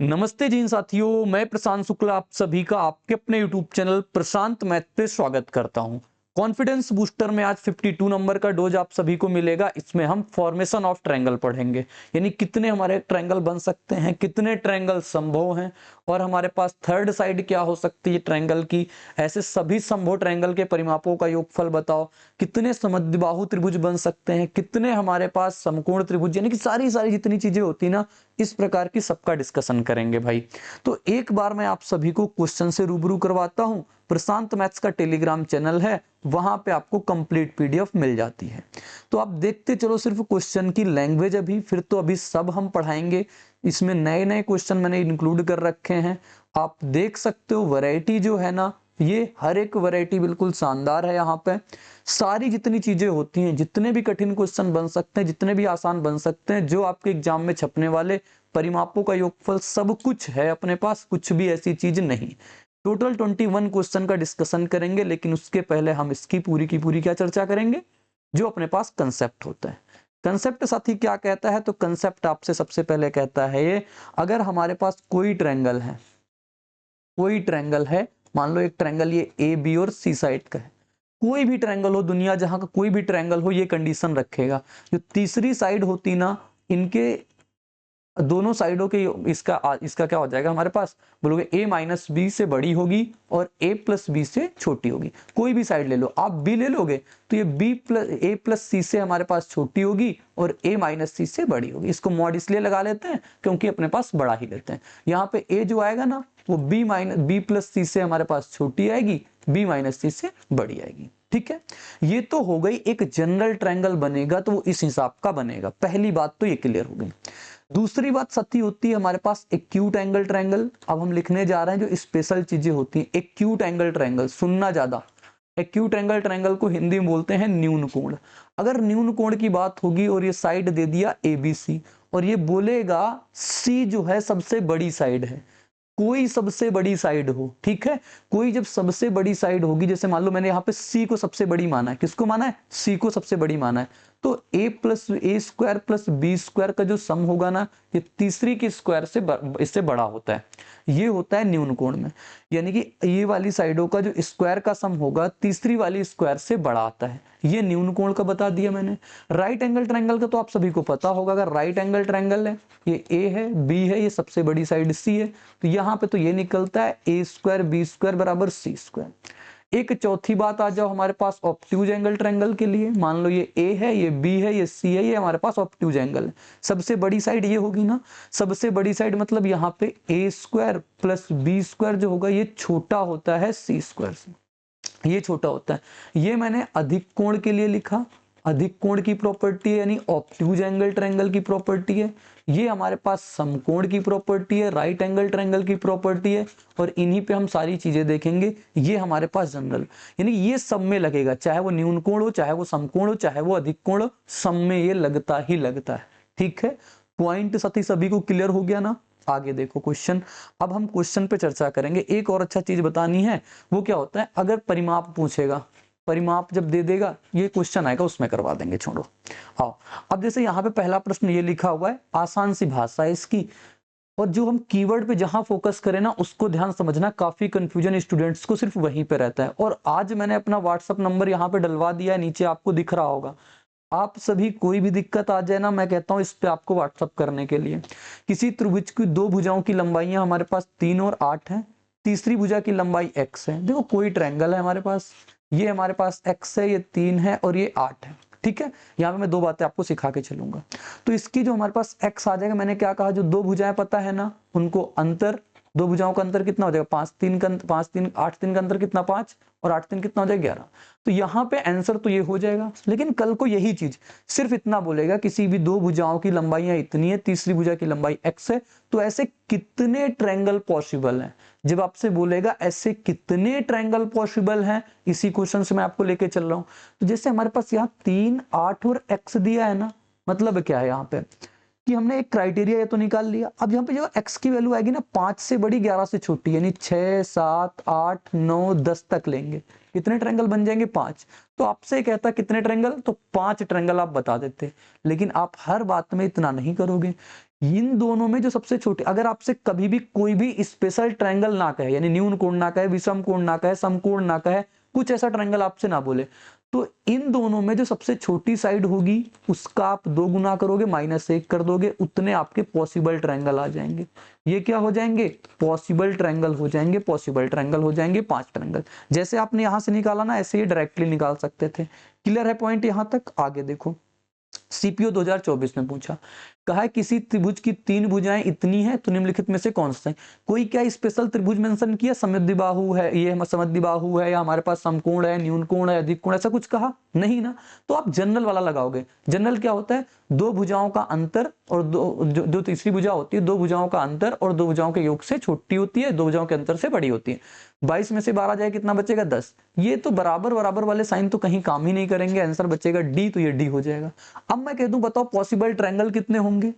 नमस्ते जी साथियों, मैं प्रशांत शुक्ला आप सभी का आपके अपने यूट्यूब चैनल प्रशांत मैथ पे स्वागत करता हूं। कॉन्फिडेंस बूस्टर में आज 52 नंबर का डोज आप सभी को मिलेगा। इसमें हम फॉर्मेशन ऑफ ट्रायंगल पढ़ेंगे, यानी कितने हमारे ट्रायंगल बन सकते हैं, कितने ट्रायंगल संभव हैं और हमारे पास थर्ड साइड क्या हो सकती है ट्रायंगल की। ऐसे सभी संभव ट्रायंगल के परिमापों का योगफल बताओ, कितने समद्विबाहु त्रिभुज बन सकते हैं, कितने हमारे पास समकोण त्रिभुज, यानी कि सारी जितनी चीजें होती ना, इस प्रकार की सबका डिस्कशन करेंगे भाई। तो एक बार मैं आप सभी को क्वेश्चन से रूबरू करवाता हूं। प्रशांत मैथ्स का टेलीग्राम चैनल है, वहां पे आपको कंप्लीट पीडीएफ मिल जाती है। तो आप देखते चलो सिर्फ क्वेश्चन की लैंग्वेज अभी, फिर तो अभी सब हम पढ़ाएंगे। इसमें नए नए क्वेश्चन मैंने इंक्लूड कर रखे हैं, आप देख सकते हो। वैरायटी जो है ना, ये हर एक वैरायटी बिल्कुल शानदार है। यहाँ पे सारी जितनी चीजें होती हैं, जितने भी कठिन क्वेश्चन बन सकते हैं, जितने भी आसान बन सकते हैं, जो आपके एग्जाम में छपने वाले परिमापों का योगफल, सब कुछ है अपने पास, कुछ भी ऐसी चीज नहीं। टोटल 21 क्वेश्चन का डिस्कशन करेंगे, लेकिन उसके पहले हम इसकी पूरी की पूरी क्या चर्चा करेंगे, जो अपने पास कंसेप्ट होता है। कंसेप्ट साथी क्या कहता है, तो कंसेप्ट आपसे सबसे पहले कहता है ये, अगर हमारे पास कोई ट्रायंगल है, कोई ट्रायंगल है, मान लो एक ट्रायंगल ये ए बी और सी साइड का है, कोई भी ट्रायंगल हो दुनिया जहां का कोई भी ट्रायंगल हो, ये कंडीशन रखेगा। जो तीसरी साइड होती ना, इनके दोनों साइडों के इसका क्या हो जाएगा हमारे पास, बोलोगे ए माइनस बी से बड़ी होगी और ए प्लस बी से छोटी होगी। कोई भी साइड ले लो, आप बी ले लोगे तो ये बी प्लस ए प्लस सी से हमारे पास छोटी होगी और ए माइनस सी से बड़ी होगी। इसको मॉड इसलिए लगा लेते हैं क्योंकि अपने पास बड़ा ही लेते हैं। यहाँ पे ए जो आएगा ना, वो बी प्लस सी से हमारे पास छोटी आएगी, बी माइनस सी से बड़ी आएगी। ठीक है, ये तो हो गई, एक जनरल ट्रायंगल बनेगा तो वो इस हिसाब का बनेगा। पहली बात तो ये क्लियर हो गई। दूसरी बात सती होती है हमारे पास एक्यूट एंगल ट्रायंगल। अब हम लिखने जा रहे हैं जो स्पेशल चीजें होती हैं। एक्यूट एंगल ट्रायंगल, सुनना ज्यादा, एक्यूट एंगल ट्रायंगल को हिंदी में बोलते हैं न्यून कोण। अगर न्यून कोण की बात होगी और ये साइड दे दिया एबीसी, और ये बोलेगा सी जो है सबसे बड़ी साइड है, कोई सबसे बड़ी साइड हो, ठीक है, कोई जब सबसे बड़ी साइड होगी, जैसे मान लो मैंने यहाँ पे सी को सबसे बड़ी माना है, किसको माना है, सी को सबसे बड़ी माना है, तो ए प्लस ए स्क्वायर प्लस बी स्क्वायर का जो सम होगा ना, ये तीसरी के स्क्वायर से इससे बड़ा होता है। ये होता है न्यून कोण में, यानी कि ये वाली साइडों का जो स्क्वायर का सम होगा तीसरी वाली स्क्वायर से बड़ा आता है। ये न्यून कोण का बता दिया मैंने। राइट एंगल ट्रायंगल का तो आप सभी को पता होगा। अगर राइट एंगल ट्रायंगल है, ये ए है, बी है, ये सबसे बड़ी साइड सी है, तो यहाँ पे तो ये निकलता है ए स्क्वायर बी स्क्वायर बराबर सी स्क्वायर। एक चौथी बात आ जाओ हमारे पास ऑब्ट्यूज एंगल ट्रायंगल के लिए। मान लो ये ए है, ये बी है, ये सी है, ये हमारे पास ऑब्ट्यूज एंगल है। सबसे बड़ी साइड ये होगी ना, सबसे बड़ी साइड मतलब यहाँ पे ए स्क्वायर प्लस बी स्क्वायर जो होगा ये छोटा होता है सी स्क्वायर से, ये छोटा होता है। ये मैंने अधिक कोण के लिए लिखा, अधिक कोण की प्रॉपर्टी है, यानी ऑब्ट्यूज एंगल ट्रायंगल की प्रॉपर्टी है। ये हमारे पास समकोण की प्रॉपर्टी है, राइट एंगल ट्रायंगल की प्रॉपर्टी है, और इन्हीं पे हम सारी चीजें देखेंगे। ये हमारे पास जनरल, यानी ये सब में लगेगा, चाहे वो न्यून कोण हो, चाहे वो समकोण हो, चाहे वो अधिक कोण हो, सब में ये लगता ही लगता है। ठीक है, पॉइंट सभी को क्लियर हो गया ना। आगे देखो क्वेश्चन। अब हम क्वेश्चन पे चर्चा करेंगे। एक और अच्छा चीज बतानी है, वो क्या होता है, अगर परिमाप पूछेगा, परिमाप जब दे देगा, ये क्वेश्चन आएगा उसमें करवा देंगे, छोड़ो। आओ, अब जैसे यहाँ पे पहला प्रश्न ये लिखा हुआ है, आसान सी भाषा है इसकी, और जो हम कीवर्ड पे जहां फोकस करें ना, उसको ध्यान समझना। काफी कंफ्यूजन स्टूडेंट्स को सिर्फ वहीं पे रहता है। और आज मैंने अपना व्हाट्सअप नंबर यहाँ पे डलवा दिया है, नीचे आपको दिख रहा होगा। आप सभी कोई भी दिक्कत आ जाए ना, मैं कहता हूँ इस पे आपको व्हाट्सअप करने के लिए। किसी त्रिभुज की दो भुजाओं की लंबाइयां हमारे पास 3 और 8 है, तीसरी भुजा की लंबाई x है। देखो कोई ट्रायंगल है हमारे पास, ये हमारे पास x है, ये 3 है और ये 8 है। ठीक है, यहाँ पे मैं दो बातें आपको सिखा के चलूंगा। तो इसकी जो हमारे पास x आ जाएगा, मैंने क्या कहा, जो दो भुजाएं पता है ना, उनको अंतर, दो भुजाओं का अंतर कितना हो जाएगा, 8 3 का अंतर कितना, 5, और 8 3 कितना हो जाएगा, 11। तो यहाँ पे आंसर तो ये हो जाएगा। लेकिन कल को यही चीज सिर्फ इतना बोलेगा, किसी भी दो भुजाओं की लंबाइयां इतनी है, तीसरी भुजा की लंबाई x है, तो ऐसे कितने ट्रायंगल पॉसिबल हैं। जब आपसे बोलेगा ऐसे कितने ट्रायंगल पॉसिबल हैं, इसी क्वेश्चन से मैं आपको लेके चल रहा हूं। तो जैसे हमारे पास यहाँ 3 8 और x दिया है ना, मतलब क्या है यहाँ पे कि हमने एक क्राइटेरिया ये तो निकाल लिया। अब यहाँ पे जो x की वैल्यू आएगी ना, 5 से बड़ी 11 से छोटी, यानी 6 7 8 9 10 तक लेंगे, कितने ट्रायंगल बन जाएंगे, 5। तो आपसे कहता कितने ट्रायंगल, तो 5 ट्रायंगल आप बता देते। लेकिन आप हर बात में इतना नहीं करोगे। इन दोनों में जो सबसे छोटे, अगर आपसे कभी भी कोई भी स्पेशल ट्रायंगल ना कहे, यानी न्यून कोण ना कहे, विषम कोण ना कहे, समकोण ना कहे, कुछ ऐसा ट्रायंगल आपसे ना बोले, तो इन दोनों में जो सबसे छोटी साइड होगी उसका आप 2 गुना करोगे, -1 कर दोगे, उतने आपके पॉसिबल ट्रायंगल आ जाएंगे। ये क्या हो जाएंगे? पॉसिबल ट्रायंगल हो जाएंगे, पॉसिबल ट्रायंगल हो जाएंगे 5 ट्रायंगल। जैसे आपने यहां से निकाला ना, ऐसे ही डायरेक्टली निकाल सकते थे। क्लियर है पॉइंट यहां तक? आगे देखो, सीपीओ 2024 में पूछा, कहा है किसी त्रिभुज की 3 भुजाएं इतनी है तो निम्नलिखित में से कौन सा है? कोई क्या स्पेशल त्रिभुज मेंशन किया? समद्विबाहु है, ये समद्विबाहु है, या हमारे पास समकोण है, न्यून कोण है, अधिक कोण, ऐसा कुछ कहा नहीं ना। तो आप जनरल वाला लगाओगे। जनरल क्या होता है? 2 भुजाओं का अंतर और जो तीसरी भुजा होती है, 2 भुजाओं का अंतर और 2 भुजाओं के योग से छोटी होती है, 2 भुजाओं के अंतर से बड़ी होती है। 22 में से 12 जाए कितना बचेगा? 10। ये तो बराबर बराबर वाले साइन तो कहीं काम ही नहीं करेंगे, आंसर बचेगा डी, तो ये डी हो जाएगा। अब मैं कह दूं बताओ पॉसिबल ट्रायंगल कितने होंगे?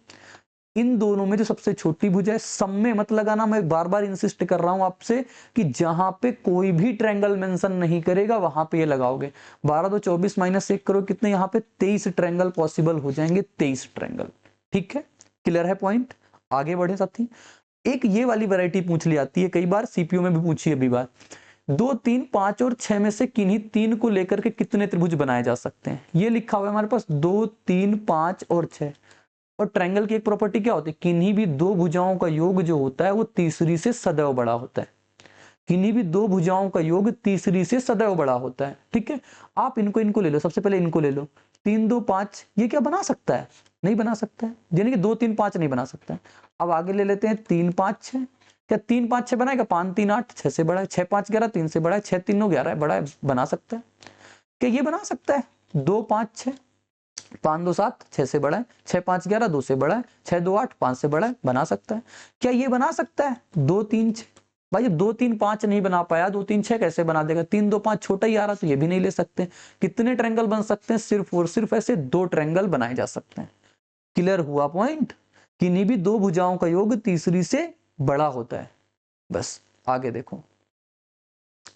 इन दोनों में जो सबसे छोटी भुजा है, सम में मत लगाना, मैं बार बार इंसिस्ट कर रहा हूं आपसे कि जहां पे कोई भी ट्रायंगल मेंशन नहीं करेगा वहां पे ये लगाओगे। 12 2 24 -1 करो, कितने यहाँ पे 23 ट्रायंगल पॉसिबल हो जाएंगे, 23 ट्रायंगल। ठीक है, क्लियर है पॉइंट? आगे बढ़े साथी। एक ये वाली वैरायटी पूछ ली जाती है कई बार, सीपीयू में भी पूछी है अभी बार, 2 3 5 और 6 में से किन्हीं 3 को लेकर के कितने त्रिभुज बनाए जा सकते हैं? ये लिखा हुआ है हमारे पास 2 3 5 और 6। और ट्रायंगल की एक प्रॉपर्टी क्या होती है? किन्हीं भी 2 भुजाओं का योग जो होता है वो तीसरी से सदैव बड़ा होता है। किन्हीं भी 2 भुजाओं का योग तीसरी से सदैव बड़ा होता है। ठीक है, आप इनको ले लो, सबसे पहले इनको ले लो। 3 2 5 ये क्या बना सकता है? नहीं बना सकता है, यानी कि 2 3 5 नहीं बना सकता है। अब आगे ले लेते हैं 3 5 6। क्या 3 5 6 बनाएगा? 5 3 8, 6 से बड़ा है, 6 5 11, 3 से बड़ा है, 6 3 9 11 है, बड़ा है, बना सकता है। क्या ये बना सकता है? 2 5 6, 5 2 7, 6 से बड़ा है, 6 5 11, 2 से बड़ा है, 6 2 8, 5 से बड़ा है, बना सकता है। क्या ये बना सकता है? 2 3 6। भाई 2 3 5 नहीं बना पाया, 2 3 6 कैसे बना देगा? 3 2 5 छोटा ही आ रहा, तो ये भी नहीं ले सकते। कितने ट्रायंगल बन सकते हैं? सिर्फ और सिर्फ ऐसे 2 ट्रायंगल बनाए जा सकते हैं। क्लियर हुआ पॉइंट? किन्हीं भी 2 भुजाओं का योग तीसरी से बड़ा होता है। बस आगे देखो,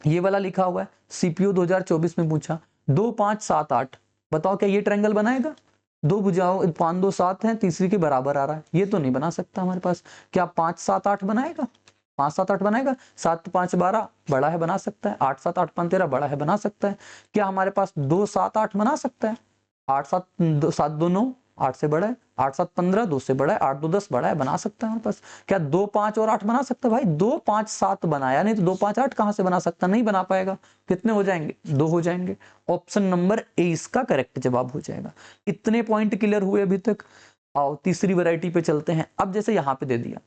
ये वाला लिखा हुआ है, सीपीयू 2024 में पूछा 2 5 7 8, बताओ क्या ये ट्रायंगल बनाएगा? 2 भुजाओं 5 2 7 है, तीसरी के बराबर आ रहा है, ये तो नहीं बना सकता हमारे पास। क्या 5 7 8 बनाएगा? 5 7 8 बनाएगा? 7 5 12 बड़ा है, बना सकता है। 8 7 8 5 13 बड़ा है, बना सकता है। क्या हमारे पास 2 7 8 बना सकता है? 8 7 7 2 9, 8 से बड़ा है। 8 7 15, 2 से बड़ा है। 8 2 10 बड़ा है, बना सकता है हमारे पास। क्या 2 5 और 8 बना सकता है? भाई 2 5 7 बनाया, नहीं तो 2 5 8 कहां से बना सकता? नहीं बना पाएगा। कितने हो जाएंगे? 2 हो जाएंगे। ऑप्शन नंबर ए इसका करेक्ट जवाब हो जाएगा। इतने पॉइंट क्लियर हुए अभी तक? आओ तीसरी वैरायटी पे चलते हैं। अब जैसे यहां पे दे दिया,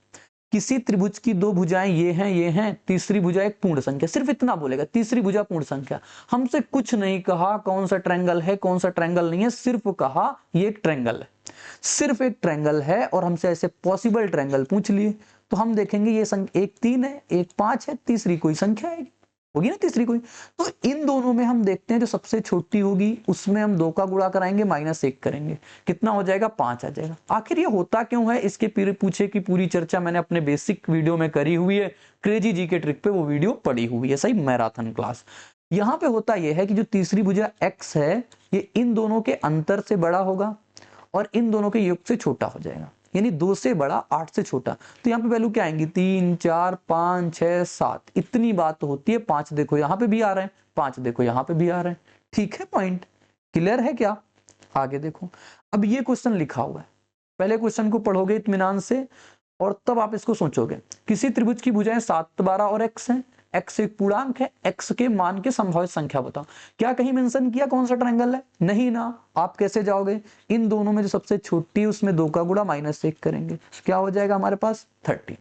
किसी त्रिभुज की 2 भुजाएं ये हैं, तीसरी भुजा एक पूर्ण संख्या, सिर्फ इतना बोलेगा, तीसरी भुजा पूर्ण संख्या। हमसे कुछ नहीं कहा कौन सा ट्रायंगल है, कौन सा ट्रायंगल नहीं है, सिर्फ कहा ये एक ट्रायंगल है, सिर्फ एक ट्रायंगल है। और हमसे ऐसे पॉसिबल ट्रायंगल पूछ लिए, तो हम देखेंगे ये संख्या एक 3 है, एक 5 है, तीसरी कोई संख्या होगी ना, तीसरी कोई। तो इन दोनों में हम देखते हैं जो सबसे छोटी होगी उसमें हम 2 का गुणा कराएंगे, -1 करेंगे, कितना हो जाएगा? 5 आ जाएगा। आखिर ये होता क्यों है, इसके पूछे की पूरी चर्चा मैंने अपने बेसिक वीडियो में करी हुई है, क्रेजी जी के ट्रिक पे वो वीडियो पड़ी हुई है, सही मैराथन क्लास। यहाँ पे होता यह है कि जो तीसरी भुजा x है ये इन दोनों के अंतर से बड़ा होगा और इन दोनों के योग से छोटा हो जाएगा, यानी 2 से बड़ा 8 से छोटा। तो यहाँ पे वैल्यू क्या आएंगी? 3 4 5 6 7, इतनी बात तो होती है। 5 देखो यहाँ पे भी आ रहे हैं, 5 देखो यहाँ पे भी आ रहे हैं। ठीक है, पॉइंट क्लियर है क्या? आगे देखो, अब ये क्वेश्चन लिखा हुआ है, पहले क्वेश्चन को पढ़ोगे इत्मीनान से और तब आप इसको सोचोगे। किसी त्रिभुज की भुजाएं 7 12 और x है, x एक पूर्णांक है, x के मान के संभावित संख्या बताओ। क्या कहीं मेंशन किया कौन सा ट्रायंगल है? नहीं ना। आप कैसे जाओगे? इन दोनों में जो सबसे छोटी है उसमें 2 का गुणा -1 करेंगे, क्या हो जाएगा हमारे पास? 30।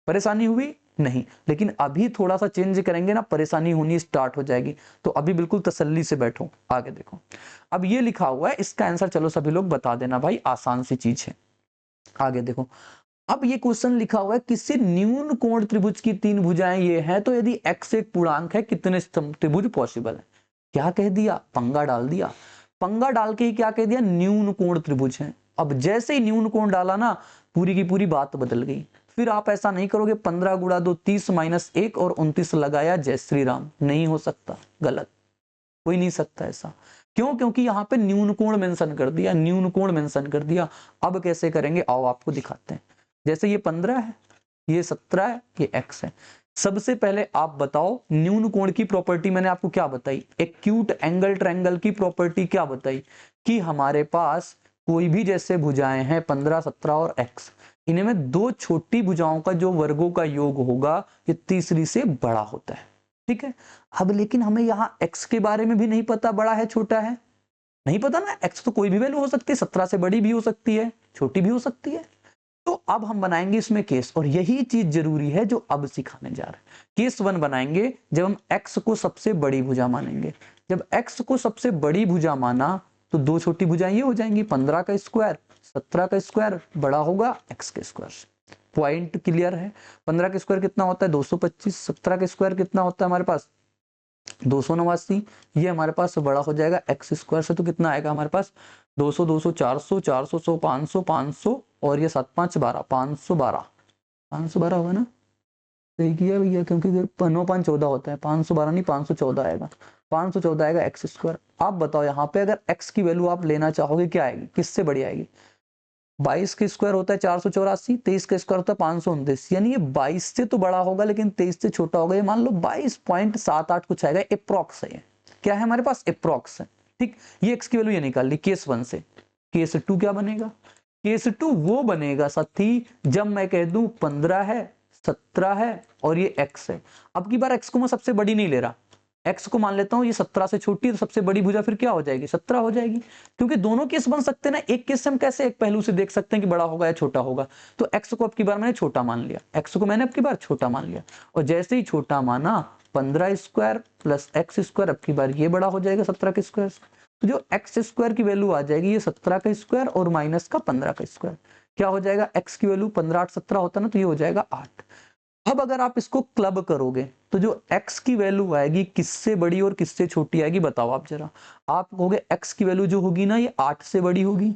परेशानी हुई? नहीं, लेकिन अभी थोड़ा सा चेंज करेंगे ना, परेशानी होनी स्टार्ट हो जाएगी। तो अभी बिल्कुल तसल्ली से बैठो। आगे देखो, अब ये लिखा हुआ है, इसका आंसर चलो सभी लोग बता देना भाई, आसान सी चीज है। आगे देखो, अब ये क्वेश्चन लिखा हुआ है किसी न्यून कोण त्रिभुज की 3 भुजाएं ये है, तो यदि x एक पूर्णांक है कितने त्रिभुज पॉसिबल है? क्या कह दिया? पंगा डाल दिया। पंगा डाल के ही क्या कह दिया? न्यून कोण त्रिभुज है। अब जैसे ही न्यून कोण डाला ना, पूरी की पूरी बात बदल गई। फिर आप ऐसा नहीं करोगे 15 गुणा 2 30 -1 और 29 लगाया, जय श्री राम, नहीं हो सकता, गलत, कोई नहीं सकता ऐसा। क्यों? क्योंकि यहाँ पे न्यून कोण मेंशन कर दिया, न्यून कोण मेंशन कर दिया। अब कैसे करेंगे, आओ आपको दिखाते हैं। जैसे ये 15 है, ये 17 है, ये x है। सबसे पहले आप बताओ न्यून कोण की प्रॉपर्टी मैंने आपको क्या बताई, एक्यूट एंगल ट्रायंगल की प्रॉपर्टी क्या बताई कि हमारे पास कोई भी जैसे भुजाएं हैं 15, 17 और x, इन्हें में दो छोटी भुजाओं का जो वर्गों का योग होगा ये तीसरी से बड़ा होता है। ठीक है, अब लेकिन हमें यहाँ x के बारे में भी नहीं पता बड़ा है छोटा है, नहीं पता ना, x तो कोई भी वैल्यू हो सकती है, 17 से बड़ी भी हो सकती है, छोटी भी हो सकती है। तो अब हम बनाएंगे इसमें केस, और यही चीज जरूरी है जो अब सिखाने जा रहे हैं। केस 1 बनाएंगे जब हम x को सबसे बड़ी भुजा मानेंगे। जब x को सबसे बड़ी भुजा माना तो दो छोटी भुजाएं ये हो जाएंगी, 15 का स्क्वायर 17 का स्क्वायर बड़ा होगा x के स्क्वायर से। पॉइंट क्लियर है? 15 का स्क्वायर कितना होता है 225, 17 का स्क्वायर कितना होता है हमारे पास 289, ये हमारे पास बड़ा हो जाएगा एक्स स्क्वायर से। तो कितना आएगा हमारे पास 200, 200, 400, 400, 100, 500, 500 और ये 7, 5, 12, 512, 512 होगा ना? सही किया भैया, क्योंकि 9, 5, 14 होता है, 512 नहीं 514 आएगा, 514 आएगा एक्स स्क्वायर। आप बताओ यहाँ पे अगर एक्स की वैल्यू आप लेना चाहोगे क्या आएगी, किससे बड़ी आएगी? 22 के स्क्वायर होता है 484, 23 का स्क्वायर होता है 529, यानी ये 22 से तो बड़ा होगा लेकिन 23 से छोटा होगा। ये मान लो 22.78 कुछ आएगा, अप्रॉक्स है। क्या है हमारे पास? अप्रॉक्स है। ठीक, ये x की वैल्यू ये निकाल ली केस 1 से। केस 2 क्या बनेगा? केस 2 वो बनेगा साथी जब मैं कह दूं 15 है, 17 है और ये x है। अब की बार x को मैं सबसे बड़ी नहीं ले रहा, x को मान लेता हूं ये 17 से छोटी है, तो सबसे बड़ी भुजा फिर क्या हो जाएगी 17 हो जाएगी। क्योंकि दोनों केस बन सकते हैं ना, एक केस से हम कैसे एक पहलू से देख सकते हैं कि बड़ा होगा या छोटा होगा। तो x को अब की बार मैंने छोटा मान लिया, x को मैंने अब की बार छोटा मान लिया, और जैसे ही छोटा माना 15 स्क्वायर प्लस एक्स स्क्वायर, अब की बार ये बड़ा हो जाएगा 17 के स्क्वायर से। तो जो एक्स स्क्वायर की वैल्यू आ जाएगी ये 17 का स्क्वायर और माइनस का 15 का स्क्वायर, क्या हो जाएगा? x की वैल्यू 15, 8, 17 होता ना, तो ये हो जाएगा 8। अब अगर आप इसको क्लब करोगे तो जो x की वैल्यू आएगी किससे बड़ी और किससे छोटी आएगी बताओ आप जरा। आप कहोगे x की वैल्यू जो होगी ना ये 8 से बड़ी होगी,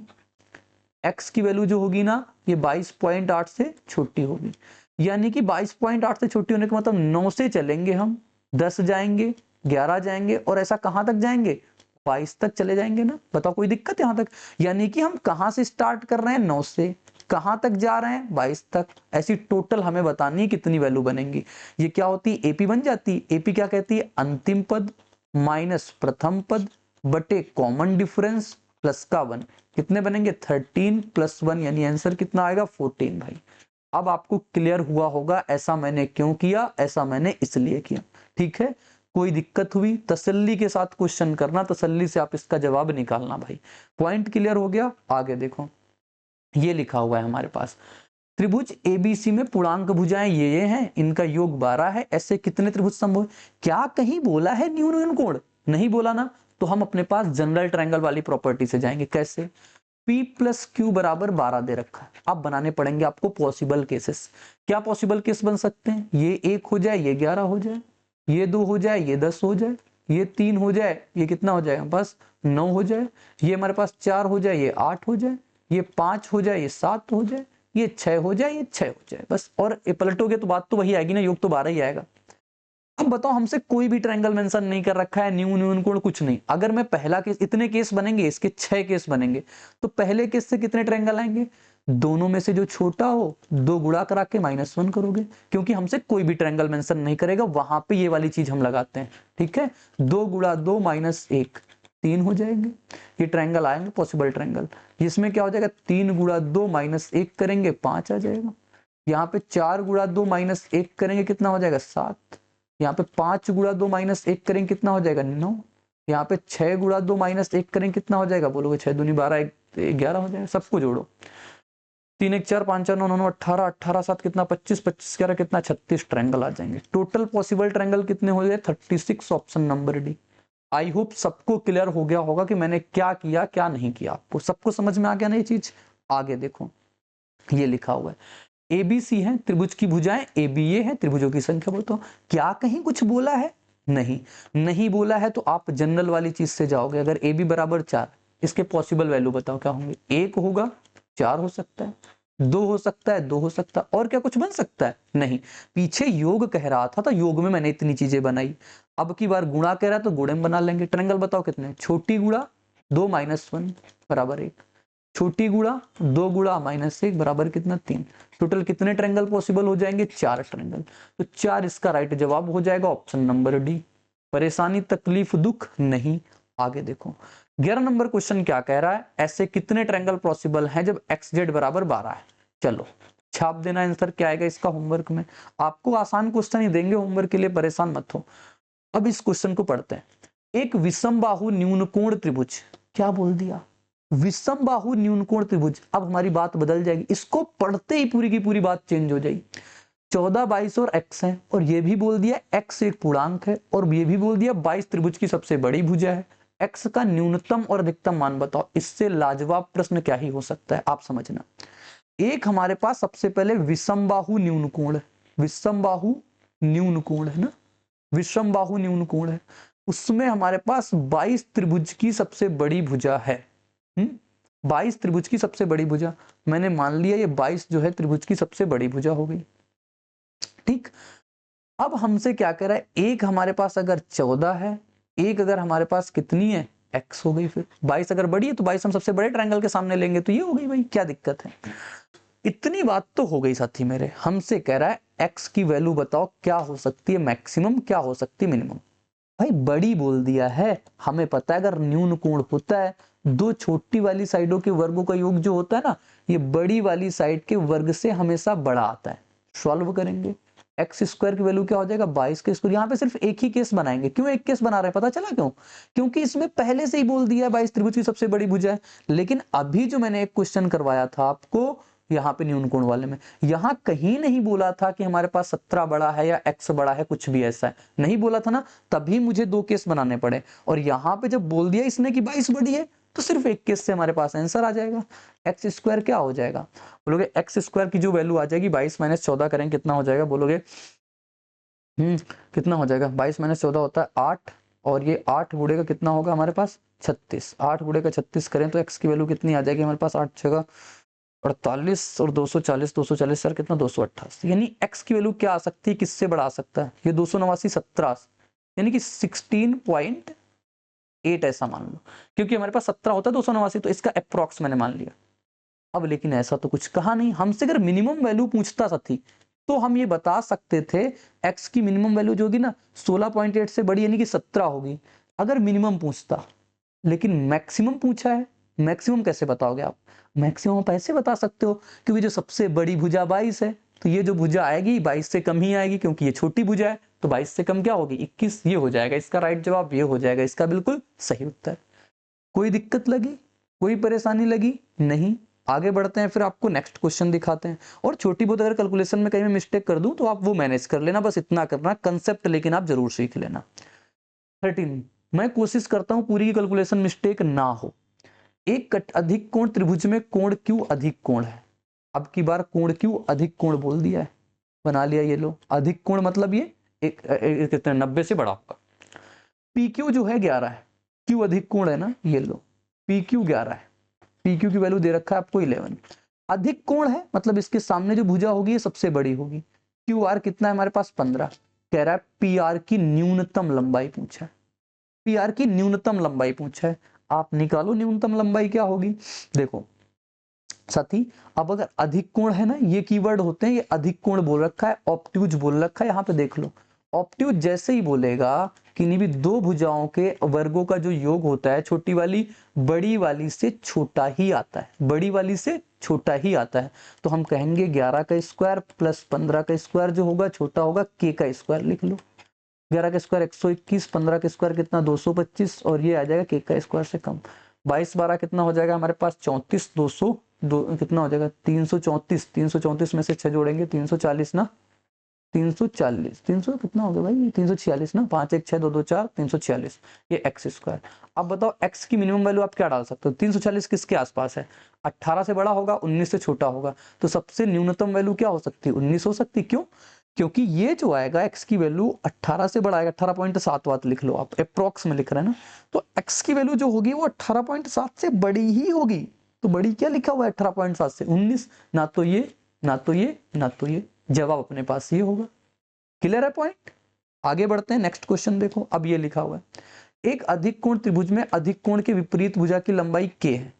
x की वैल्यू जो होगी ना ये 22.8 से छोटी होगी। यानी कि 22.8 से छोटी होने का मतलब 9 से चलेंगे हम, 10 जाएंगे, 11 जाएंगे और ऐसा कहां तक जाएंगे? 22 तक चले जाएंगे ना। बताओ कोई दिक्कत यहां तक? यानी कि हम कहां से स्टार्ट कर रहे हैं? 9 से, कहां तक जा रहे हैं? 22 तक। ऐसी टोटल हमें बतानी है कितनी वैल्यू बनेंगी। ये क्या होती है? एपी बन जाती है। एपी क्या कहती है? अंतिम पद माइनस प्रथम पद बटे कॉमन डिफरेंस प्लस का 1। कितने बनेंगे? 13 प्लस 1, यानी आंसर कितना आएगा? 14 भाई। अब आपको क्लियर हुआ होगा ऐसा मैंने क्यों किया, ऐसा मैंने इसलिए किया। ठीक है, कोई दिक्कत हुई तसल्ली के साथ क्वेश्चन करना, तसल्ली से आप इसका जवाब निकालना भाई। पॉइंट क्लियर हो गया? आगे देखो, ये लिखा हुआ है हमारे पास, त्रिभुज एबीसी में पूर्णांक भुजाएं ये हैं, इनका योग 12 है, ऐसे कितने त्रिभुज संभव? क्या कहीं बोला है न्यून न्यून कोण? नहीं बोला ना। तो हम अपने पास जनरल ट्रायंगल वाली प्रॉपर्टी से जाएंगे। कैसे? P प्लस क्यू बराबर 12 दे रखा है। अब बनाने पड़ेंगे आपको पॉसिबल केसेस। क्या पॉसिबल केस बन सकते हैं? ये 1 हो जाए, ये 11 हो जाए, ये 2 हो जाए, ये 10 हो जाए, ये 3 हो जाए, ये कितना हो जाएगा? बस 9 हो जाए, ये हमारे पास 4 हो जाए, ये 8 हो जाए, ये 5 हो जाए, ये 7 हो जाए, ये 6 हो जाए, ये 6 हो जाए, बस। और ये पलटोगे तो बात तो वही आएगी ना, योग तो 12 ही आएगा। अब बताओ हमसे कोई भी ट्रायंगल मेंशन नहीं कर रखा है, न्यू न्यून कोण कुछ नहीं। अगर मैं पहला केस, इतने केस बनेंगे, इसके 6 केस बनेंगे, तो पहले केस से कितने ट्रायंगल आएंगे? दोनों में से जो छोटा हो 2 गुणा करा के -1 करोगे, क्योंकि हमसे कोई भी ट्रायंगल मेंशन नहीं करेगा, वहां पे ये वाली चीज हम लगाते हैं। ठीक है, 2 गुणा 2 -1 3 हो जाएंगे। ये ट्रायंगल आएंगे पॉसिबल ट्रायंगल, जिसमें क्या हो जाएगा? 3 गुणा 2 -1 करेंगे 5 आ जाएगा। यहाँ पे 4 गुणा 2 -1 करेंगे कितना हो जाएगा? 7। यहाँ पे 5 गुणा 2 -1 करेंगे कितना हो जाएगा? 9। यहाँ पे 6 गुणा 2 -1 करेंगे कितना हो जाएगा? बोलोगे 6 दूनी 12, 11 हो जाएगा। सबको जोड़ो, 3 1 4 5 4 9 9 18 18 7 कितना? 25 25 11 कितना? 36 ट्रायंगल आ जाएंगे। टोटल पॉसिबल ट्रायंगल कितने हो गए? 36, option number D. I hope सबको क्लियर हो गया होगा कि मैंने क्या किया क्या नहीं किया। आपको सबको समझ में आ गया ना ये चीज? आगे देखो, ये लिखा हुआ है एबीसी है, त्रिभुज की भुजाएं एबीए है, त्रिभुजों की संख्या बताओ। क्या कहीं कुछ बोला है? नहीं, नहीं बोला है तो आप जनरल वाली चीज से जाओगे। अगर ए बी बराबर 4, इसके पॉसिबल वैल्यू बताओ क्या होंगे? 1 होगा, 4 हो सकता है, 2 हो सकता है, 2 हो सकता है, और क्या कुछ बन सकता है? नहीं। पीछे योग कह रहा था तो योग में मैंने इतनी चीजें बनाई। अब की बार गुणा कह रहा है तो गुणे में बना लेंगे। ट्रायंगल बताओ कितने, छोटी गुणा 2 - 1 बराबर 1, छोटी गुणा 2 गुणा -1 बराबर कितना 3। टोटल कितने ट्रायंगल पॉसिबल हो जाएंगे, 4 ट्रायंगल। तो 4 इसका राइट जवाब हो जाएगा, ऑप्शन नंबर डी। परेशानी तकलीफ दुख नहीं। आगे देखो 11 नंबर क्वेश्चन क्या कह रहा है, ऐसे कितने ट्रायंगल पॉसिबल हैं जब xz बराबर 12 है। चलो छाप देना आंसर क्या आएगा इसका होमवर्क में। आपको आसान क्वेश्चन ही देंगे होमवर्क के लिए, परेशान मत हो। अब इस क्वेश्चन को पढ़ते हैं। एक विषम बाहु न्यून कोण त्रिभुज, क्या बोल दिया, विषम बाहु न्यून कोण त्रिभुज। अब हमारी बात बदल जाएगी, इसको पढ़ते ही पूरी की पूरी बात चेंज हो जाएगी। 14, 22 और x है, और ये भी बोल दिया x एक पूर्णांक है, और ये भी बोल दिया 22 त्रिभुज की सबसे बड़ी भुजा है। x का न्यूनतम और अधिकतम मान बताओ। इससे लाजवाब प्रश्न क्या ही हो सकता है, आप समझना। एक हमारे पास सबसे पहले विषम बाहु न्यून कोण है, विषम बाहु न्यून कोण है ना, विषम बाहु न्यून कोण है। उसमें हमारे पास 22 त्रिभुज की सबसे बड़ी भुजा है। 22 त्रिभुज की सबसे बड़ी भुजा, मैंने मान लिया ये 22 जो है त्रिभुज की सबसे बड़ी भुजा हो गई। ठीक, अब हमसे क्या कह रहा है, एक हमारे पास अगर 14 है, एक अगर हमारे पास कितनी है x हो गई। फिर 22 अगर बड़ी है तो 22 हम सबसे बड़े ट्रायंगल के सामने लेंगे, तो ये हो गई भाई, क्या दिक्कत है। इतनी बात तो हो गई साथी मेरे। हमसे कह रहा है x की वैल्यू बताओ क्या हो सकती है मैक्सिमम, क्या हो सकती है मिनिमम। भाई बड़ी बोल दिया है, हमें पता है अगर न्यून कोण होता है, दो छोटी वाली साइडों के वर्गों का योग जो होता है ना, ये बड़ी वाली साइड के वर्ग से हमेशा बड़ा आता है। सॉल्व करेंगे, एक्स स्क्वायर की वैल्यू क्या हो जाएगा 22 के स्क्वायर। यहाँ पे सिर्फ एक ही केस बनाएंगे, क्यों एक केस बना रहे हैं पता चला क्यों, क्योंकि इसमें पहले से ही बोल दिया है 22 त्रिभुज की सबसे बड़ी भुजा है। लेकिन अभी जो मैंने एक क्वेश्चन करवाया था आपको यहाँ पे न्यून कोण वाले में, यहाँ कहीं नहीं बोला था कि हमारे पास 17 बड़ा है या x बड़ा है, कुछ भी ऐसा है नहीं बोला था ना, तभी मुझे दो केस बनाने पड़े। और यहाँ पे जब बोल दिया इसने कि 22 बड़ी है, तो सिर्फ एक केस से हमारे पास आंसर आ जाएगा। एक्स स्क्वायर क्या हो जाएगा, बोलोगे एक्स स्क्वायर की जो वैल्यू आ जाएगी 22 - 14 करेंगे कितना हो जाएगा, बोलोगे कितना हो जाएगा, 22 - 14 होता है 8, और ये 8 गुणे का कितना होगा हमारे पास 36, 8 गुणे का 36 करें तो x की वैल्यू कितनी आ जाएगी हमारे पास, 8 6 48 और 240, 240 सर कितना 288, यानी x की वैल्यू क्या आ सकती है, किससे बड़ा आ सकता है, ये 289 17, यानी कि 16.8 ऐसा मान लो, क्योंकि हमारे पास 17 होता है 289, तो इसका अप्रोक्स मैंने मान लिया। अब लेकिन ऐसा तो कुछ कहा नहीं, हमसे अगर मिनिमम वैल्यू पूछता साथी तो हम ये बता सकते थे x की मिनिमम वैल्यू जो होगी ना 16.8 से बड़ी यानी कि 17 होगी, अगर मिनिमम पूछता। लेकिन मैक्सिमम पूछा है, मैक्सिमम कैसे बताओगे आप, मैक्सिमम आप ऐसे बता सकते हो, क्योंकि जो सबसे बड़ी भुजा 22 है, तो ये जो भुजा आएगी 22 से कम ही आएगी, क्योंकि ये छोटी भुजा है, तो 22 से कम क्या होगी 21, ये हो जाएगा इसका राइट जवाब, ये हो जाएगा इसका बिल्कुल सही उत्तर। कोई दिक्कत लगी, कोई परेशानी लगी नहीं, आगे बढ़ते हैं, फिर आपको नेक्स्ट क्वेश्चन दिखाते हैं। और छोटी बहुत अगर कैलकुलेशन में कहीं मैं मिस्टेक कर दूं तो आप वो मैनेज कर लेना, बस इतना करना, कंसेप्ट लेकिन आप जरूर सीख लेना। 13, मैं कोशिश करता हूं पूरी की कैलकुलेशन मिस्टेक ना हो। एक अधिक कोण त्रिभुज में कोण क्यू अधिक कोण है। अब की बार कोण क्यू अधिक कोण बोल दिया है, बना लिया, ये लो अधिक कोण मतलब ये कितने 90 से बड़ा होगा। पी क्यू जो है 11 है, क्यू अधिक कोण है ना, ये लो पी क्यू 11 है, पी क्यू की वैल्यू दे रखा है आपको 11। अधिक कोण है मतलब इसके सामने जो भुजा होगी ये सबसे बड़ी होगी। क्यू आर कितना है हमारे पास 15, कह रहा है पी आर की न्यूनतम लंबाई पूछा है, पी आर की न्यूनतम लंबाई पूछा है। आप निकालो न्यूनतम लंबाई क्या होगी। देखो साथी, अब अगर अधिक कोण है ना, ये कीवर्ड होते हैं, ये अधिक कोण बोल रखा है, ऑब्ट्यूज बोल रखा है, यहाँ पे देख लो ऑब्ट्यूज जैसे ही बोलेगा किन्हीं भी दो भुजाओं के वर्गों का जो योग होता है, छोटी वाली बड़ी वाली से छोटा ही आता है, बड़ी वाली से छोटा ही आता है। तो हम कहेंगे 11 का स्क्वायर प्लस 15 का स्क्वायर जो होगा छोटा होगा के का स्क्वायर, लिख लो 11 का स्क्वायर 121, 15 का स्क्वायर कितना 225, और ये आ जाएगा के का स्क्वायर से कम। 22 12 कितना हो जाएगा हमारे पास 34, 200 कितना हो जाएगा 334, 334 में से 6 जोड़ेंगे 340 ना, 340 300 कितना हो गया भाई 346 ना, 5 1 6 2 2 4 346, ये एक्स स्क्वायर। अब बताओ एक्स की मिनिमम वैल्यू आप क्या डाल सकते हो, 340 किसके आसपास है, 18 से बड़ा होगा 19 से छोटा होगा, तो सबसे न्यूनतम वैल्यू क्या हो सकती है 19 हो सकती है। क्यों, क्योंकि ये जो आएगा एक्स की वैल्यू 18 से बड़ा आएगा, 18.7 बात लिख लो आप, अप्रोक्स में लिख रहे हैं ना, तो एक्स की वैल्यू जो होगी वो 18.7 से बड़ी ही होगी। तो बड़ी क्या लिखा हुआ है 18.7 से 19, ना तो ये ना तो ये ना तो ये, जवाब अपने पास ये होगा। क्लियर है पॉइंट। आगे बढ़ते हैं, नेक्स्ट क्वेश्चन देखो। अब ये लिखा हुआ है एक अधिक कोण त्रिभुज में अधिक कोण के विपरीत भुजा की लंबाई k है।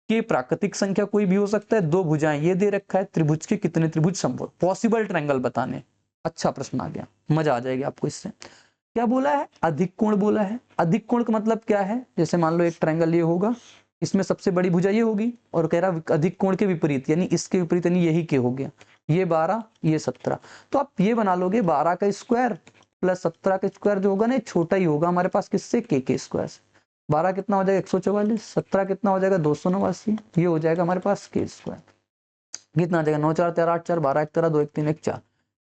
k प्राकृतिक संख्या कोई भी हो सकता है, दो भुजाएं ये दे रखा है, त्रिभुज के कितने त्रिभुज संभव, पॉसिबल ट्रायंगल बताने। अच्छा प्रश्न आ गया, मजा आ जाएगी आपको इससे। क्या बोला है? अधिक कोण बोला है। अधिक कोण का मतलब क्या है? जैसे मान लो एक ट्रायंगल ये होगा, इसमें सबसे बड़ी भुजा ये होगी, और कह रहा अधिक कोण के विपरीत, यानी इसके विपरीत, यानी यही के हो गया, ये 12 ये 17। तो आप ये बना लोगे 12 का स्क्वायर प्लस 17 का स्क्वायर जो होगा ना, छोटा ही होगा हमारे पास किससे, के स्क्वायर से। 12 कितना हो जाएगा 144, 17 कितना हो जाएगा 289, ये हो जाएगा हमारे पास के स्क्वायर। कितना आ जाएगा 9 4 13 8 4 12 1 13 2 1 3 1 4,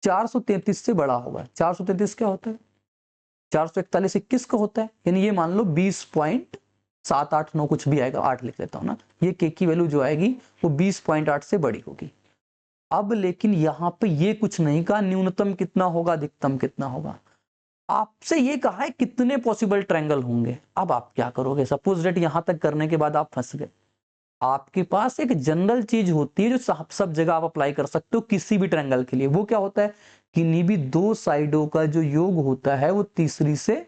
433 से बड़ा होगा। 433 क्या होता है? 441 21 का होता है, यानी ये मान लो 20.789 कुछ भी आएगा, 8 लिख लेता हूं ना, ये के की वैल्यू जो आएगी वो 20.8 से बड़ी होगी। अब लेकिन यहाँ पे ये कुछ नहीं कहा न्यूनतम कितना होगा अधिकतम कितना होगा, आपसे ये कहा है कितने पॉसिबल ट्रायंगल होंगे। अब आप क्या करोगे? सपोज डेट यहां तक करने के बाद आप फंस गए। आपके पास एक जनरल चीज होती है जो सब जगह आप अप्लाई कर सकते हो किसी भी ट्रायंगल के लिए। वो क्या होता है? किन्हीं भी दो साइडों का जो योग होता है वो तीसरी से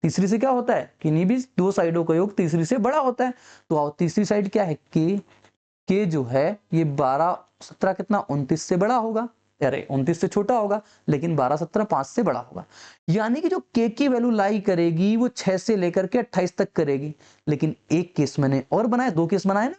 क्या होता है? किन्हीं भी दो साइडों का योग तीसरी से बड़ा होता है। तो आओ, तीसरी साइड क्या है? के जो है ये 12 17 कितना 29 से बड़ा होगा, अरे 29 से छोटा होगा, लेकिन 12 17 5 से बड़ा होगा। यानी कि जो के की वैल्यू लाई करेगी वो 6 से लेकर के 28 तक करेगी। लेकिन एक केस मैंने और बनाया, दो केस बनाए ना,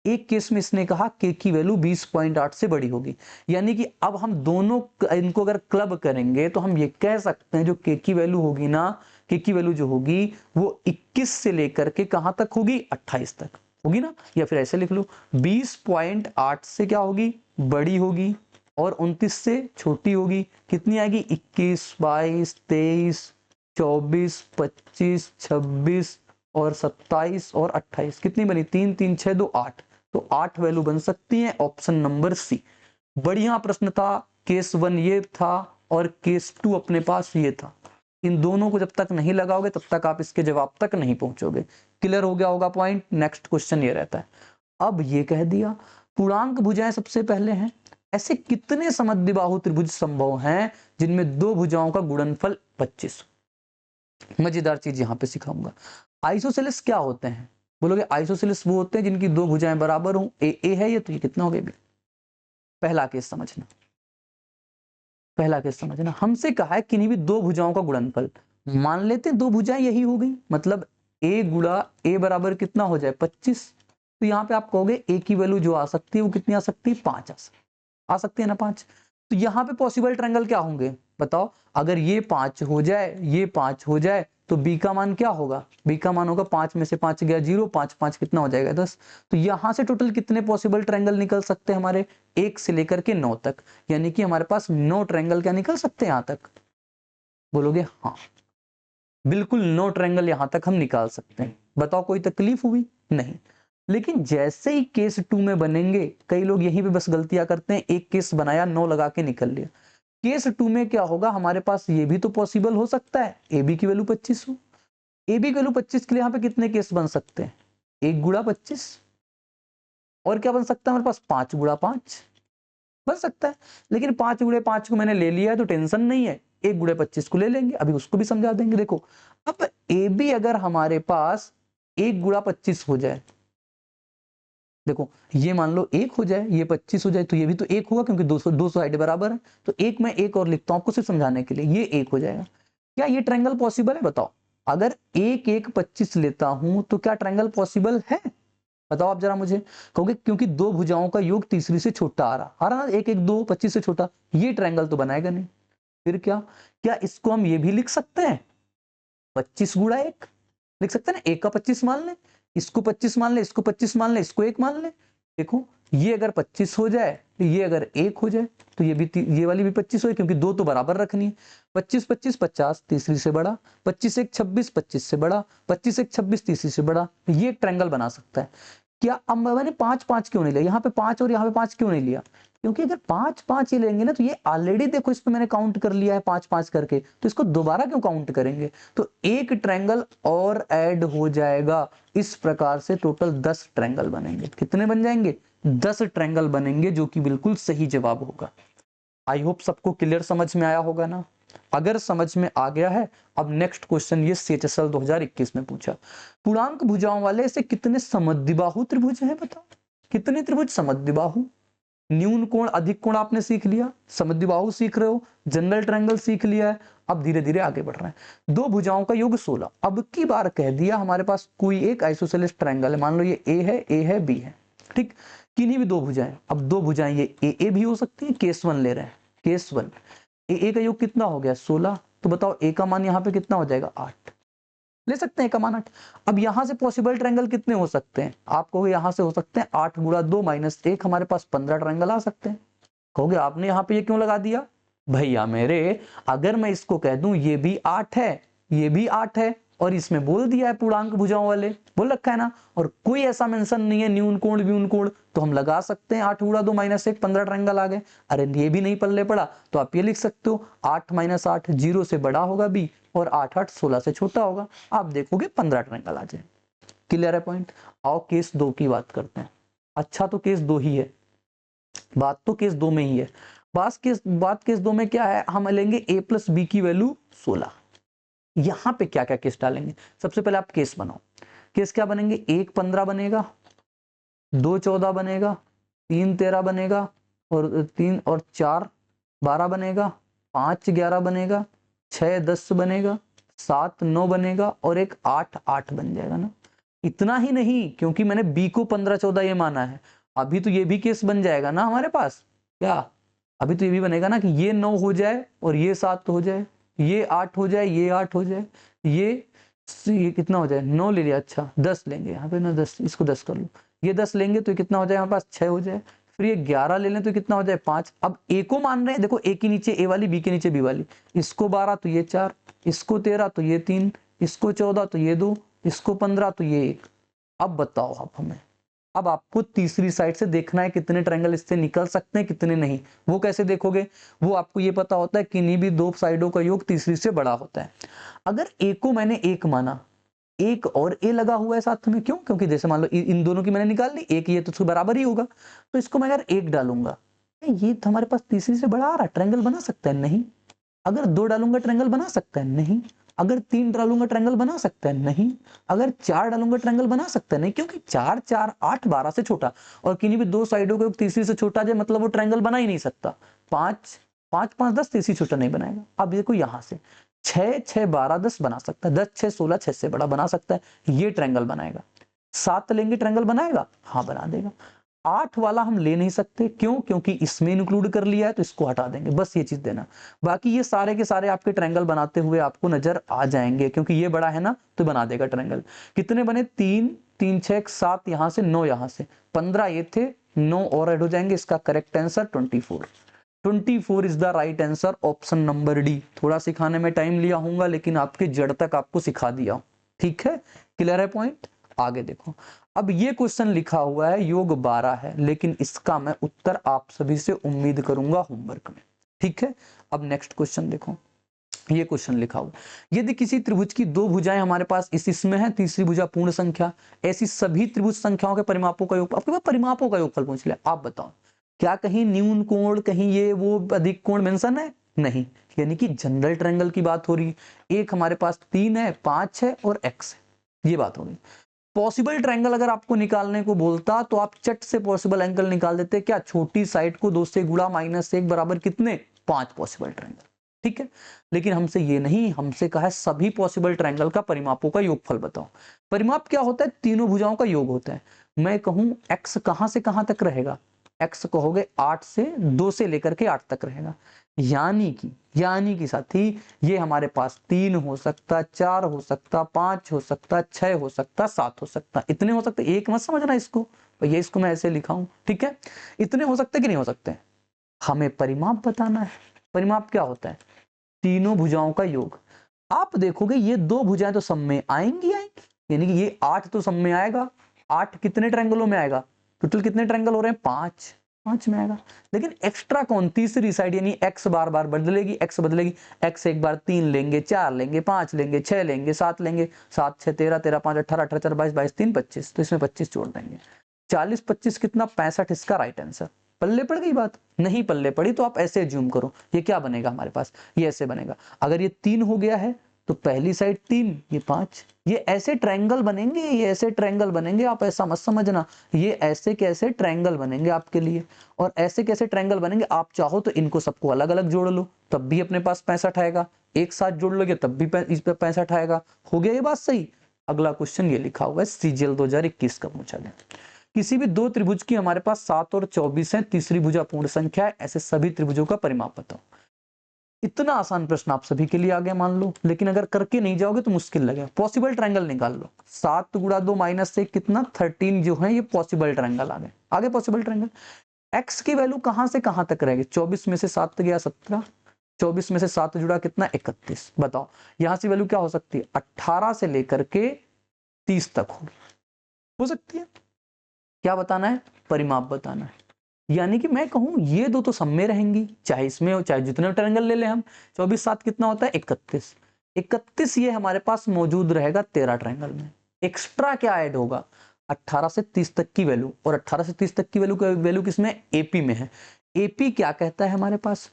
एक केस में इसने कहा के की वैल्यू 20.8 से बड़ी होगी। यानी कि अब हम दोनों इनको अगर क्लब करेंगे तो हम ये कह सकते हैं जो के की वैल्यू होगी ना, के की वैल्यू जो होगी वो 21 से लेकर के कहां तक होगी? 28 तक होगी ना। या फिर ऐसे लिख लो 20.8 से क्या होगी? बड़ी होगी, और 29 से छोटी होगी। कितनी आएगी? 21 22 23 24 25 26 और 27 और 28। कितनी बनी? 3 3 6 2 8। तो 8 वैल्यू बन सकती है, ऑप्शन नंबर सी। बढ़िया प्रश्न था। केस 1 ये था और केस 2 अपने पास ये था। इन दोनों को जब तक नहीं लगाओगे तब तक आप इसके जवाब तक नहीं पहुंचोगे। क्लियर हो गया होगा पॉइंट। नेक्स्ट क्वेश्चन ये रहता है। अब ये कह दिया पूर्णांक भुजाएं सबसे पहले हैं। ऐसे कितने समद्विबाहु त्रिभुज संभव हैं जिनमें दो भुजाओं का गुणनफल 25? मजेदार चीज यहां पे सिखाऊंगा। आइसोसेलेस क्या होते हैं? बोलोगे आइसोसेलेस वो होते हैं जिनकी दो भुजाएं बराबर हो। ए है ये, तो ये कितना हो गया? पहला केस समझना, पहला केस समझना। हमसे कहा है किन्हीं भी दो भुजाओं का गुणनफल। मान लेते हैं दो भुजाएं यही हो गई, मतलब a गुणा a बराबर कितना हो जाए 25। तो यहाँ पे आप कहोगे a की वैल्यू जो आ सकती है वो कितनी आ सकती है? 5 आ सकती है ना, 5। तो यहाँ पे पॉसिबल ट्रायंगल क्या होंगे बताओ? अगर ये 5 हो जाए, ये 5 हो जाए, तो b का मान क्या होगा? b का मान होगा 5 में से 5 गया 0, 5 5 कितना हो जाएगा 10। तो यहाँ से टोटल कितने पॉसिबल ट्रायंगल निकल सकते हैं हमारे? 1 से लेकर के 9 तक, यानी कि हमारे पास 9 ट्रायंगल क्या निकल सकते हैं यहाँ तक? बोलोगे हाँ, बिल्कुल 9 ट्रायंगल यहाँ तक हम निकाल सकते हैं। बताओ कोई तकलीफ हुई? नहीं। लेकिन जैसे ही केस 2 में बनेंगे, कई लोग यहीं पे बस गलतियां करते हैं, एक केस बनाया 9 लगा के निकल लिया। केस 2 में क्या होगा? हमारे पास ये भी तो पॉसिबल हो सकता है ए बी की वैल्यू 25 हो। ए बी की वैल्यू 25 के लिए यहाँ पे कितने केस बन सकते हैं? 1 गुणा 25, और क्या बन सकता है हमारे पास? 5 गुणा 5 बन सकता है। लेकिन 5 गुणे 5 को मैंने ले लिया है तो टेंशन नहीं है, 1 गुणे 25 को ले लेंगे, अभी उसको भी समझा देंगे। देखो अब ए बी अगर हमारे पास 1 गुणा 25 हो जाए, देखो ये मान लो 1 हो जाए, ये 25 हो जाए, तो ये भी तो 1 होगा क्योंकि 200 साइड बराबर है। तो एक मैं एक और लिखता हूं आपको सिर्फ समझाने के लिए, ये 1 हो जाएगा। क्या ये ट्रायंगल पॉसिबल है? बताओ। अगर 1 1 25 लेता हूं तो क्या ट्रायंगल पॉसिबल है? बताओ आप जरा मुझे। कहोगे क्योंकि दो भुजाओं का योग तीसरी से छोटा आ रहा 1 1 2 25 से छोटा, ये ट्रायंगल तो बनाएगा नहीं। फिर क्या इसको हम ये भी लिख सकते हैं 25 गुणा 1? लिख सकते हैं ना, 1 का 25 मान ले, इसको 25 मान ले, इसको 25 मान ले, इसको 1 मान ले। देखो ये अगर 25 हो जाए, ये अगर 1 हो जाए, तो ये वाली भी 25 हो, क्योंकि दो तो बराबर रखनी है। 25 25 50 तीसरी से बड़ा, 25 1 26 25 से बड़ा, 25 1 26 तीसरी से बड़ा, ये एक ट्रायंगल बना सकता है। क्या अब मैंने 5 5 क्यों नहीं लिया यहाँ पे? 5 और यहाँ पे 5 क्यों नहीं लिया? क्योंकि अगर 5 5 ये लेंगे ना तो ये ऑलरेडी देखो इस पे मैंने काउंट कर लिया है 5 5 करके, तो इसको दोबारा क्यों काउंट करेंगे? तो एक ट्रायंगल और ऐड हो जाएगा। इस प्रकार से टोटल 10 ट्रायंगल बनेंगे। कितने बन जाएंगे? 10 ट्रायंगल बनेंगे, जो कि बिल्कुल सही जवाब होगा। आई होप सबको क्लियर समझ में आया होगा ना। अगर समझ में आ गया है, अब नेक्स्ट क्वेश्चन ये CHSL 2021 में पूछा, पूर्णांक भुजाओं वाले ऐसे कितने समद्विबाहु त्रिभुज हैं बताओ, कितने त्रिभुज समद्विबाहु। न्यून कोण अधिक कोण आपने सीख लिया, समद्विबाहु सीख रहे हो, जनरल ट्रायंगल सीख लिया है, अब धीरे धीरे आगे बढ़ रहे हैं। दो भुजाओं का योग 16। अब की बार कह दिया हमारे पास कोई एक आइसोसेलेस ट्रायंगल है, मान लो ये ए है बी है, ठीक, किन्हीं भी दो भुजाएं। अब दो भुजाएं ये ए भी हो सकती है, केस 1 ले रहे हैं, केस 1 ए का योग कितना हो गया 16, तो बताओ ए का मान यहाँ पे कितना हो जाएगा 8, ले सकते हैं का मान 8। अब यहां से पॉसिबल ट्रायंगल कितने हो सकते हैं, आप कहोगे यहां से हो सकते हैं 8 गुणा 2 माइनस 1, हमारे पास 15 ट्रायंगल आ सकते हैं। कहोगे आपने यहाँ पे ये क्यों लगा दिया, भैया मेरे अगर मैं इसको कह दूं ये भी 8 है, ये भी 8 है, और इसमें बोल दिया है पूर्णांक भुजाओं वाले, बोल रखा है ना, और कोई ऐसा मेंशन नहीं है न्यून कोण व्यून कोण, तो हम लगा सकते हैं 8 गुणा 2 माइनस 1, 15 ट्रायंगल आ गए। अरे ये भी नहीं पल्ले पड़ा तो आप ये लिख सकते हो 8 माइनस 8 0 से बड़ा होगा बी, और 8 8 16 से छोटा होगा, आप देखोगे 15 ट्रायंगल आ जाए। क्लियर है पॉइंट। आओ केस 2 की बात करते हैं। अच्छा तो केस 2 ही है, बात तो केस 2 में ही है। बात केस 2 में क्या है, हम लेंगे a प्लस बी की वैल्यू 16। यहां पे क्या क्या केस डालेंगे, सबसे पहले आप केस बनाओ। केस क्या बनेंगे, 1 15 बनेगा, 2 14 बनेगा, 3 13 बनेगा, और 3 और 4 12 बनेगा, 5 11 बनेगा, 6 10 बनेगा, 7 9 बनेगा, और एक 8 8 बन जाएगा ना। इतना ही नहीं, क्योंकि मैंने बी को 15 14 ये माना है, अभी तो ये भी केस बन जाएगा ना हमारे पास, क्या अभी तो ये भी बनेगा ना कि ये 9 हो जाए और ये 7 हो जाए, ये 8 हो जाए, ये 8 हो जाए, ये कितना हो जाए 9 ले लिया, अच्छा 10 लेंगे यहाँ पे ना, 10 इसको 10 कर लो, ये 10 लेंगे तो कितना हो जाए हमारे पास 6 हो जाए, फिर ये 11 ले लें तो कितना हो जाए 5। अब ए को मान रहे हैं, देखो ए के नीचे ए वाली, बी के नीचे बी वाली, इसको 12 तो ये 4, इसको 13 तो ये 3, इसको 14 तो ये 2, इसको 15 तो ये 1। अब बताओ आप हमें, अब आपको तीसरी साइड से देखना है कितने ट्रायंगल इससे निकल सकते हैं कितने नहीं। वो कैसे देखोगे, वो आपको ये पता होता है किन्हीं भी दो साइडों का योग तीसरी से बड़ा होता है। अगर ए को मैंने 1 माना, एक और ए लगा हुआ है साथ में, क्यों, क्योंकि जैसे मान लो इन दोनों की मैंने निकाल ली, एक ये तो उसके बराबर ही होगा, तो इसको मैं अगर 1 डालूंगा, ये तो हमारे पास तीसरी से बड़ा आ रहा है, ट्रायंगल बना सकता है नहीं। अगर 2 डालूंगा ट्रायंगल बना सकता है नहीं। अगर 3 डालूंगा ट्रायंगल बना सकता है नहीं। अगर 4 डालूंगा ट्रायंगल बना सकता है नहीं, क्योंकि 4 4 8 12 से छोटा, और किन्हीं भी दो साइडों को तीसरी से छोटा जाए मतलब वो ट्रायंगल बना ही नहीं सकता। 5 5 5 10 तीसरी छोटा नहीं बनाएगा। अब देखो यहां से 6 6 12 10 बना सकता है, 10 6 16 6 से बड़ा बना सकता है, ये ट्रायंगल बनाएगा। 7 लेंगे ट्रायंगल बनाएगा, हाँ बना देगा। 8 वाला हम ले नहीं सकते, क्यों, क्योंकि इसमें इंक्लूड कर लिया है तो इसको हटा देंगे, बस ये चीज देना। बाकी ये सारे के सारे आपके ट्रायंगल बनाते हुए आपको नजर आ जाएंगे, क्योंकि ये बड़ा है ना तो बना देगा ट्रायंगल। कितने बने, 3 3 6 7, यहां से 9, यहां से 15 ये थे, 9 और ऐड हो जाएंगे। इसका correct answer 24 is the right answer, option number D. थोड़ा सिखाने में टाइम लिया होगा लेकिन आपके जड़ तक आपको सिखा दिया, ठीक है, क्लियर है पॉइंट। आगे देखो, अब ये क्वेश्चन लिखा हुआ है योग 12 है, लेकिन इसका मैं उत्तर आप सभी से उम्मीद करूंगा होमवर्क में, ठीक है। अब नेक्स्ट क्वेश्चन देखो, ये क्वेश्चन लिखा हुआ, यदि किसी त्रिभुज की दो भुजाएं हमारे पास इसमें है, तीसरी भुजा पूर्ण संख्या, ऐसी सभी त्रिभुज संख्याओं के परिमापों का योग, आपके पास परिमापों का योगफल पूछ लिया, आप बताओ क्या कहीं न्यून कोण, कहीं ये वो अधिक कोण मेंशन है, नहीं, यानी कि जनरल ट्रायंगल की बात हो रही है। एक हमारे पास 3 है, 5 है और x है, ये बात हो गई। पॉसिबल ट्रायंगल अगर आपको निकालने को बोलता तो आप चट से पॉसिबल एंगल निकाल देते, क्या, छोटी साइड को 2 से गुणा -1 बराबर कितने, 5 पॉसिबल ट्रायंगल, ठीक है। लेकिन हमसे ये नहीं, हमसे कहा है सभी पॉसिबल ट्रायंगल का परिमापों का योगफल बताओ। परिमाप क्या होता है, तीनों भुजाओं का योग होता है। मैं कहूं x कहां से कहां तक रहेगा, x कहोगे 8 से 2 से लेकर के 8 तक रहेगा, यानी कि साथी ये हमारे पास 3 हो सकता, 4 हो सकता, 5 हो सकता, 6 हो सकता, 7 हो सकता, इतने हो सकते। एक मत समझना इसको, ये इसको मैं ऐसे लिखा हूं, ठीक है। इतने हो सकते कि नहीं हो सकते, हमें परिमाप बताना है। परिमाप क्या होता है, तीनों भुजाओं का योग। आप देखोगे ये दो भुजाएं तो सब में आएंगी, यानी कि ये 8 तो सब में आएगा। 8 कितने ट्रायंगलों में आएगा, टोटल कितने ट्रायंगल हो रहे हैं, 5 में आएगा। लेकिन एक्स्ट्रा कौन, तीसरी साइड, यानी x बार बार बदलेगी, x बदलेगी, x एक बार 3 लेंगे, 4 लेंगे, 5 लेंगे, 6 लेंगे, 7 लेंगे, 7 6 13 13 5 18 18 4 22 22 3 25, तो इसमें 25 जोड़ देंगे, 40 25 कितना, 65, इसका राइट आंसर। पल्ले पड़ गई बात? नहीं पल्ले पड़ी तो आप ऐसे एज्यूम करो, ये क्या बनेगा हमारे पास, ये ऐसे बनेगा। अगर ये 3 हो गया है तो पहली साइड 3, ये 5, ये ऐसे ट्रायंगल बनेंगे, ये ऐसे ट्रायंगल बनेंगे, आप ऐसा मत समझना, ये ऐसे कैसे ट्रायंगल बनेंगे आपके लिए, और ऐसे कैसे ट्रायंगल बनेंगे। आप चाहो तो इनको सबको अलग अलग जोड़ लो, तब भी अपने पास 65 आएगा, एक साथ जोड़ लोगे तब भी इस पे 65 आएगा। हो गया ये बात सही। अगला क्वेश्चन ये लिखा हुआ है, सीजीएल 2021 का पूछा गया। किसी भी दो त्रिभुज की हमारे पास 7 और 24 है, तीसरी भुजा पूर्ण संख्या है, ऐसे सभी त्रिभुजों का परिमाप बताओ। इतना आसान प्रश्न आप सभी के लिए आ गया मान लो, लेकिन अगर करके नहीं जाओगे तो मुश्किल लगेगा। पॉसिबल ट्रायंगल निकाल लो, 7 गुणा 2 माइनस 1 कितना 13 जो है, ये पॉसिबल ट्रायंगल आ गए। आगे पॉसिबल ट्रायंगल, एक्स की वैल्यू कहां से कहां तक रहेगी, 24 में से 7 गया 17, 24 में से 7 जुड़ा कितना 31। बताओ यहां से वैल्यू क्या हो सकती है, 18 से लेकर के 30 तक होगी, हो सकती है। क्या बताना है, परिमाप बताना है। यानी कि मैं कहूं ये दो तो सब में रहेंगी, चाहे इसमें हो चाहे जितने ट्रायंगल ले ले हम। 24 7 कितना होता है 31, 31 ये हमारे पास मौजूद रहेगा 13 ट्रायंगल में। एक्स्ट्रा क्या ऐड होगा, 18 से 30 तक की वैल्यू, और 18 से 30 तक की वैल्यू किसमें, एपी में है। एपी क्या कहता है हमारे पास,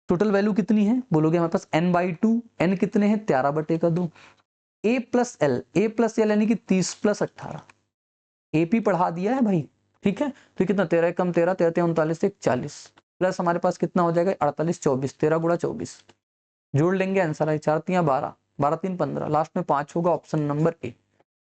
टोटल वैल्यू कितनी है बोलोगे हमारे पास n/2, n कितने हैं 13/2, a plus L, A plus L यानी कि 30 प्लस 18, एपी पढ़ा दिया है भाई, ठीक है। तो कितना 13 कम 13, 13 39 1 40, प्लस हमारे पास कितना हो जाएगा 48 24, 13 गुणा 24, जोड़ लेंगे आंसर है 4 3 12, 12 3 15, लास्ट में 5 होगा, option number A.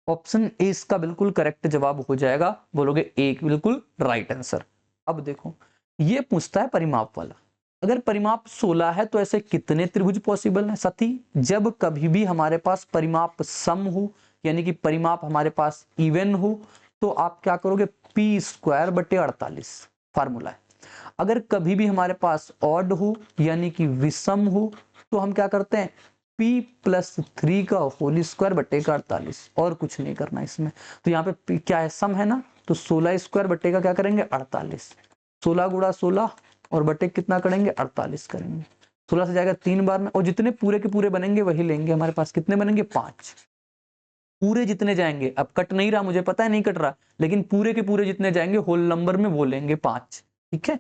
Option A इसका बिल्कुल करेक्ट जवाब हो जाएगा, बोलोगे ए बिल्कुल राइट आंसर। अब देखो ये पूछता है परिमाप वाला, अगर परिमाप 16 है तो ऐसे कितने त्रिभुज पॉसिबल है साथी, जब कभी भी हमारे पास परिमाप सम हो, यानी कि परिमाप हमारे पास इवन हो, तो आप क्या करोगे p²/48 फार्मूला है। अगर कभी भी हमारे पास ऑड हो यानी कि विषम हो, तो हम क्या करते हैं p+3 का होल स्क्वायर बटे का 48, और कुछ नहीं करना इसमें। तो यहाँ पे क्या है, सम है ना, तो 16 स्क्वायर बटे का क्या करेंगे 48, 16 गुणा 16 और बटे कितना करेंगे 48 करेंगे, 16 से जाएगा 3 बार में, और जितने पूरे के पूरे बनेंगे वही लेंगे। हमारे पास कितने बनेंगे 5, पूरे जितने जाएंगे, अब कट नहीं रहा मुझे पता है नहीं कट रहा, लेकिन पूरे के पूरे जितने जाएंगे होल नंबर में वो लेंगे 5, ठीक है।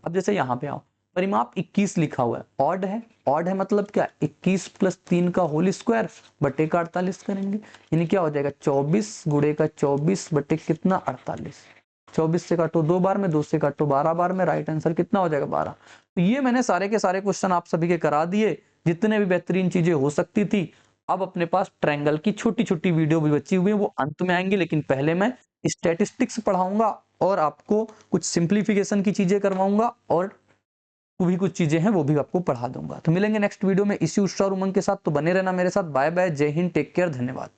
अब जैसे यहाँ पे आओ, परिमाप 21 लिखा हुआ है, ऑड है, ऑड है मतलब क्या 21 + 3 का होल स्क्वायर बटे का 48 करेंगे, यानी क्या हो जाएगा 24 गुणे का 24 बटे कितना 48, 24 से काटो 2 बार में, 2 से काटो 12 बार में, राइट आंसर कितना हो जाएगा 12। तो ये मैंने सारे के सारे क्वेश्चन आप सभी के करा दिए, जितने भी बेहतरीन चीजें हो सकती थी। अब अपने पास ट्रायंगल की छोटी छोटी वीडियो भी बची हुई है, वो अंत में आएंगी, लेकिन पहले मैं स्टैटिस्टिक्स पढ़ाऊंगा और आपको कुछ सिंप्लीफिकेशन की चीजें करवाऊंगा, और भी कुछ चीजें हैं वो भी आपको पढ़ा दूंगा। तो मिलेंगे नेक्स्ट वीडियो में इसी उत्साह और उमंग के साथ, तो बने रहना मेरे साथ। बाय बाय, जय हिंद, टेक केयर, धन्यवाद।